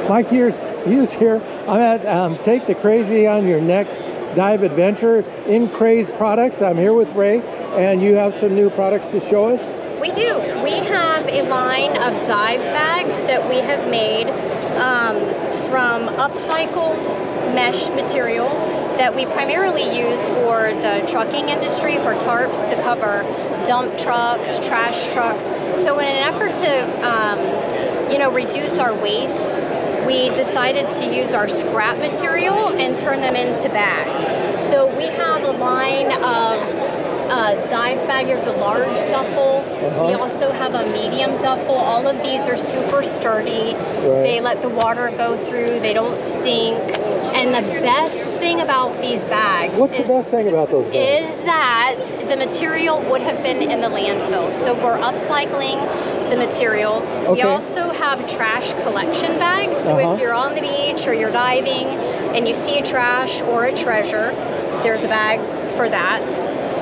Mike Hughes here. I'm at Take the Crazy on your next dive adventure, InKraze products. I'm here with Ray, and you have some new products to show us? We do. We have a line of dive bags that we have made from upcycled mesh material that we primarily use for the trucking industry, for tarps to cover dump trucks, trash trucks. So in an effort to reduce our waste, we decided to use our scrap material and turn them into bags. So we have a line of dive bag. There's a large duffel. We also have a medium duffel. All of these are super sturdy. Right. They let the water go through. They don't stink. And the best thing about these bags What's the best thing about those bags? Is that the material would have been in the landfill. So we're upcycling the material. Okay. We also have trash collection bags. So if you're on the beach or you're diving and you see trash or a treasure, there's a bag for that.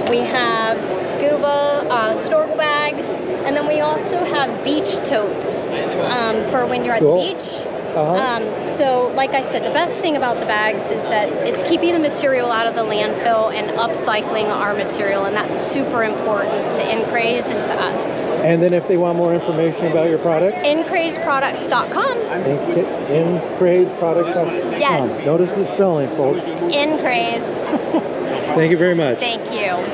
We have scuba snorkel bags, and then we also have beach totes for when you're at the beach. So like I said, the best thing about the bags is that it's keeping the material out of the landfill and upcycling our material, and that's super important to InKraze and to us. And then if they want more information about your products? InKrazeProducts.com. InKrazeProducts.com. Yes. Notice the spelling, folks. InKraze. Thank you very much. Thank you.